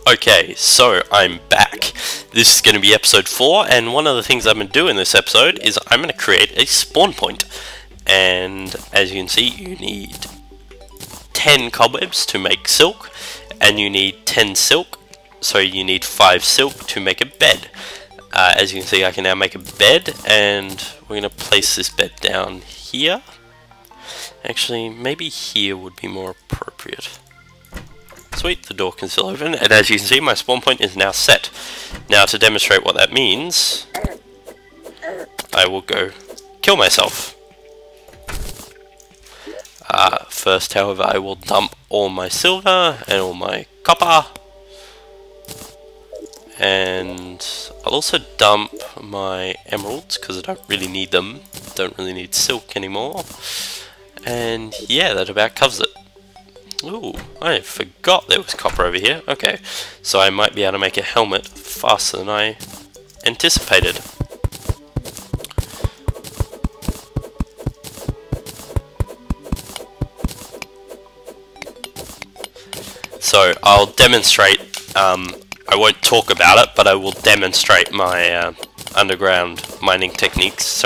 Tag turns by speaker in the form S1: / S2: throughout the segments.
S1: Okay, so I'm back. This is going to be episode 4, and one of the things I'm going to do in this episode is I'm going to create a spawn point. And as you can see, you need 10 cobwebs to make silk, and you need 10 silk, so you need 5 silk to make a bed. As you can see, I can now make a bed, and we're going to place this bed down here. Actually, maybe here would be more appropriate. Sweet, the door can still open, and as you can see, my spawn point is now set. Now, to demonstrate what that means, I will go kill myself. First, however, I will dump all my silver and all my copper, and I'll also dump my emeralds because I don't really need them. Don't really need silk anymore, and yeah, that about covers it. Ooh, I forgot there was copper over here. Okay, so I might be able to make a helmet faster than I anticipated. So I'll demonstrate, I won't talk about it, but I will demonstrate my underwater mining techniques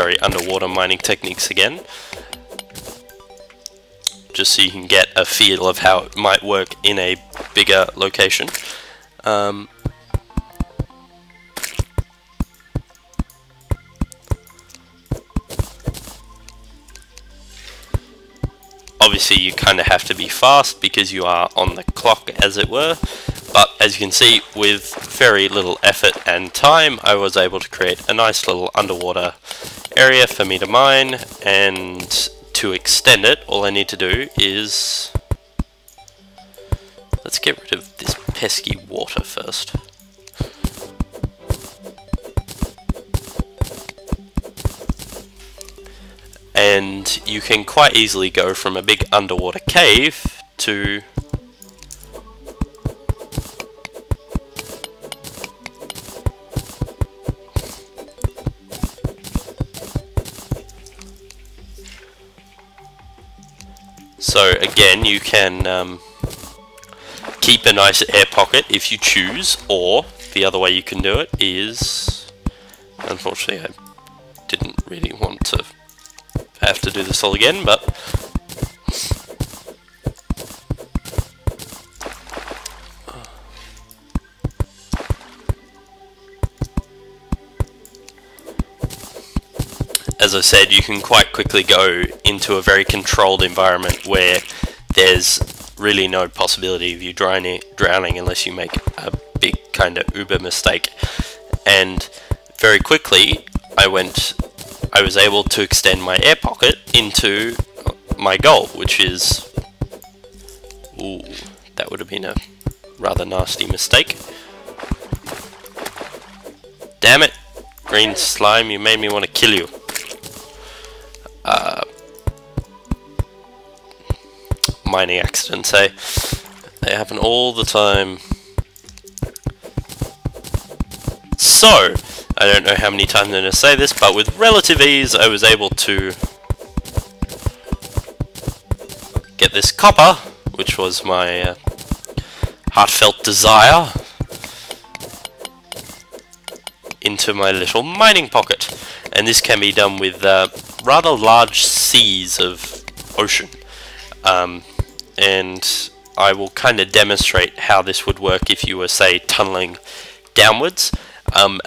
S1: again. Just so you can get a feel of how it might work in a bigger location. Obviously you kind of have to be fast because you are on the clock, as it were, but as you can see, with very little effort and time, I was able to create a nice little underwater area for me to mine. And to extend it, all I need to do is, let's get rid of this pesky water first. And you can quite easily go from a big underwater cave to so again, you can keep a nice air pocket if you choose, or the other way you can do it is, unfortunately I didn't really want to have to do this all again, but as I said, you can quite quickly go into a very controlled environment where there's really no possibility of you drowning unless you make a big kind of uber mistake. And very quickly I was able to extend my air pocket into my goal, which is, ooh, that would have been a rather nasty mistake. Damn it, green slime, you made me want to kill you. Mining accidents, eh? They happen all the time. So, I don't know how many times I'm going to say this, but with relative ease I was able to get this copper, which was my heartfelt desire, into my little mining pocket. And this can be done with rather large seas of ocean. And I will kind of demonstrate how this would work if you were, say, tunneling downwards.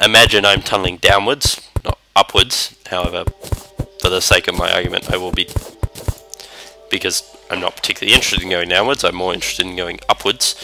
S1: Imagine I'm tunneling downwards, not upwards. However, for the sake of my argument, I will be, because I'm not particularly interested in going downwards, I'm more interested in going upwards.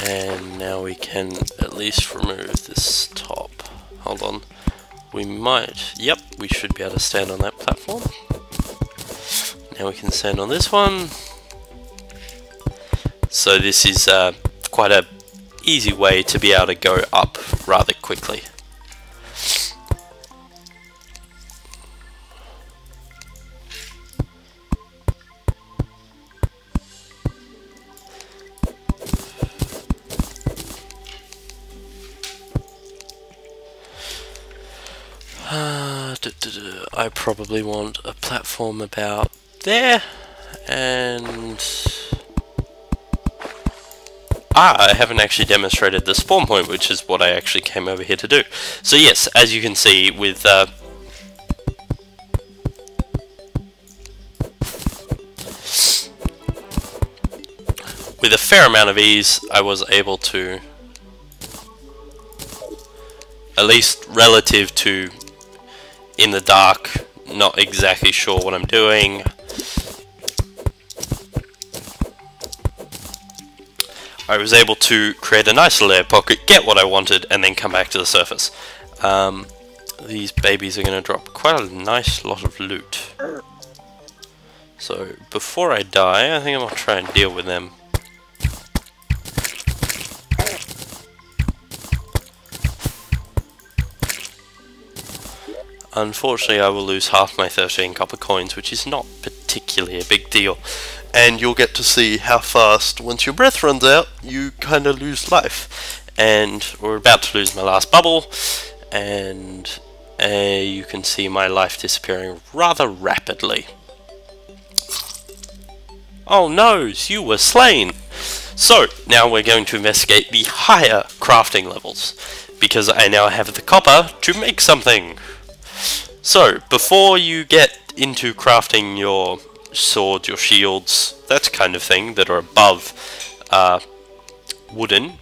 S1: And now we can at least remove this top. Hold on. We might. Yep, we should be able to stand on that platform. Now we can stand on this one. So this is quite a easy way to be able to go up rather quickly. I probably want a platform about there, and I haven't actually demonstrated the spawn point, which is what I actually came over here to do. So yes, as you can see, with a fair amount of ease, I was able to, at least relative to in the dark, not exactly sure what I'm doing, I was able to create a nice little air pocket, get what I wanted, and then come back to the surface. These babies are going to drop quite a nice lot of loot. So before I die, I think I'm going to try and deal with them. Unfortunately, I will lose half my 13 copper coins, which is not particularly a big deal. And you'll get to see how fast, once your breath runs out, you kind of lose life. And we're about to lose my last bubble, and you can see my life disappearing rather rapidly. Oh no, you were slain! So, now we're going to investigate the higher crafting levels, because I now have the copper to make something. So, before you get into crafting your swords, your shields, that kind of thing, that are above wooden,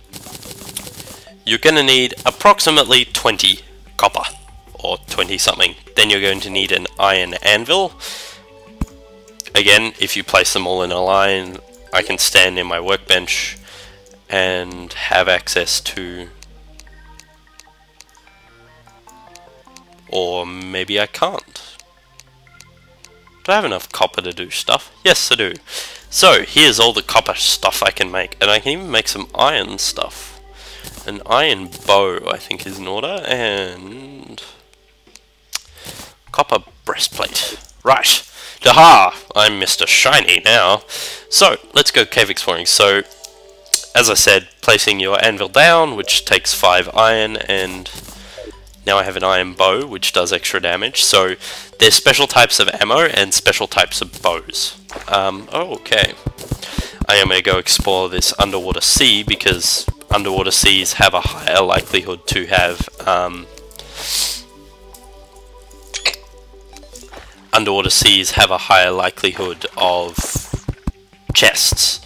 S1: you're going to need approximately 20 copper, or 20 something. Then you're going to need an iron anvil. Again, if you place them all in a line, I can stand in my workbench and have access to... Or maybe I can't. Do I have enough copper to do stuff? Yes, I do. So, here's all the copper stuff I can make. And I can even make some iron stuff. An iron bow, I think, is in order. And... copper breastplate. Right. Aha! I'm Mr. Shiny now. So, let's go cave exploring. So, as I said, placing your anvil down, which takes 5 iron, and... now I have an iron bow, which does extra damage. So there's special types of ammo and special types of bows. Okay. I am going to go explore this underwater sea, because underwater seas have a higher likelihood to have... underwater seas have a higher likelihood of chests.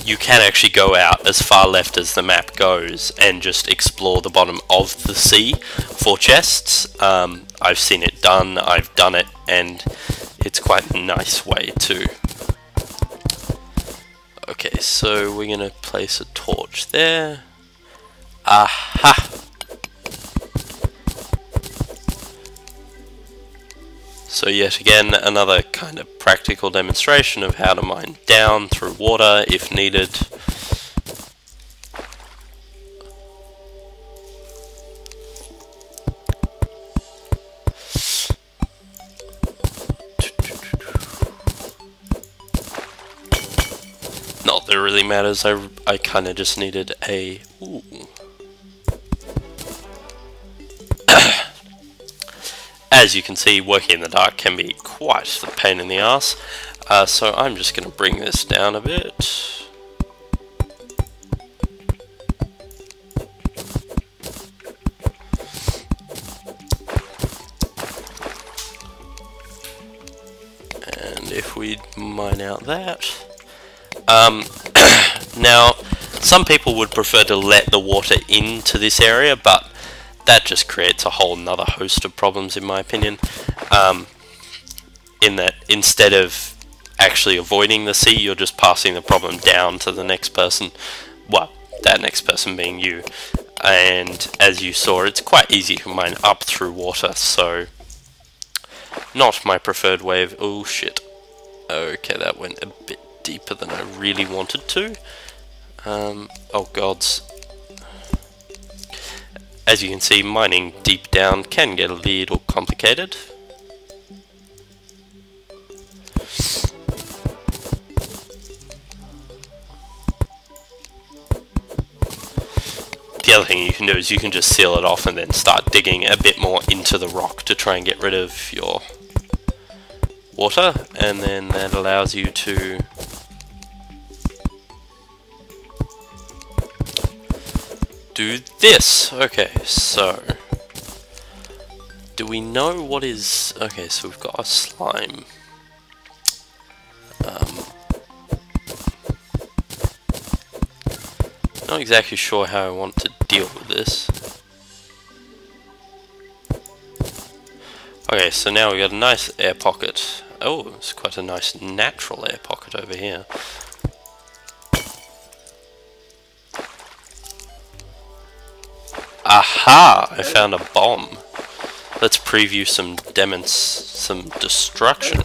S1: You can actually go out as far left as the map goes and just explore the bottom of the sea for chests. I've seen it done, I've done it, and it's quite a nice way to... Okay, so we're going to place a torch there. Aha! So yet again, another kind of practical demonstration of how to mine down through water if needed. Not that it really matters, I kind of just needed a... Ooh. As you can see, working in the dark can be quite the pain in the ass, so I'm just going to bring this down a bit. And if we mine out that... now, some people would prefer to let the water into this area, but that just creates a whole nother host of problems, in my opinion. In that, instead of actually avoiding the sea, you're just passing the problem down to the next person. Well, that next person being you. And as you saw, it's quite easy to mine up through water, so... not my preferred way of... Oh, shit. Okay, that went a bit deeper than I really wanted to. Oh, gods. As you can see, mining deep down can get a little complicated. The the other thing you can do is you can just seal it off and then start digging a bit more into the rock to try and get rid of your water, and then that allows you to do this. Okay, so do we know what is... Okay, so we've got a slime. Not exactly sure how I want to deal with this. Okay, so now we've got a nice air pocket. Oh, it's quite a nice natural air pocket over here. Aha! I found a bomb. Let's preview some destruction.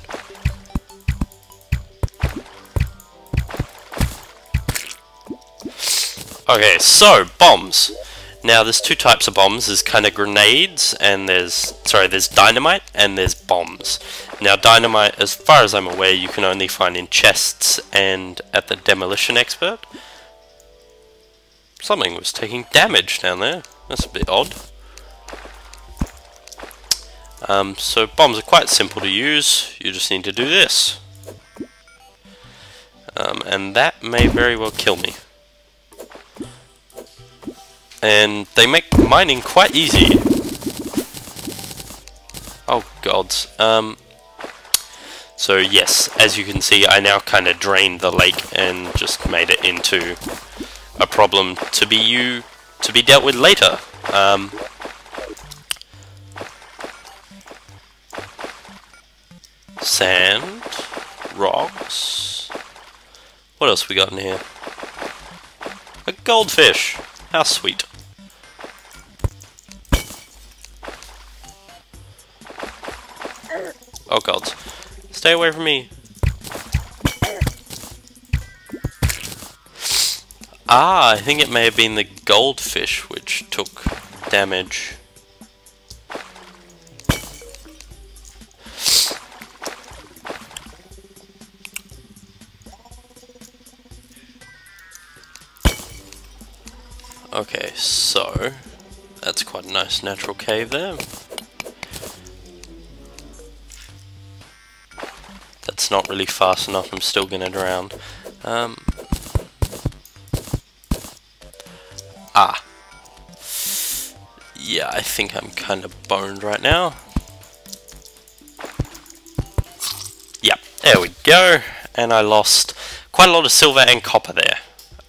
S1: Okay, so bombs. Now there's two types of bombs. There's kind of grenades, and there's dynamite and there's bombs. Now dynamite, as far as I'm aware, you can only find in chests and at the demolition expert. Something was taking damage down there. That's a bit odd. So bombs are quite simple to use. You just need to do this. And that may very well kill me. And they make mining quite easy. Oh gods. So yes, as you can see, I now kind of drained the lake and just made it into a problem to be dealt with later. Sand, rocks. What else we got in here? A goldfish. How sweet. Oh god. Stay away from me. Ah, I think it may have been the goldfish which took damage. Okay, so that's quite a nice natural cave there. That's not really fast enough, I'm still gonna drown. Yeah, I think I'm kind of boned right now. Yep, there we go. And I lost quite a lot of silver and copper there.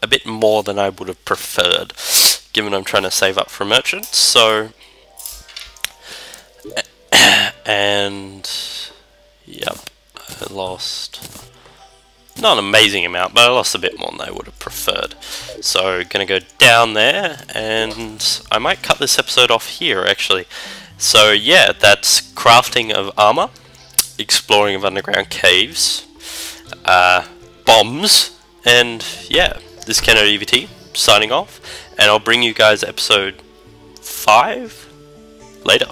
S1: A bit more than I would have preferred, given I'm trying to save up for merchants. So, and yep, I lost not an amazing amount, but I lost a bit more than I would have preferred. So, gonna go down there, and I might cut this episode off here actually. So yeah, that's crafting of armor, exploring of underground caves, bombs, and yeah. This is Keno EVT, signing off, and I'll bring you guys episode 5 later.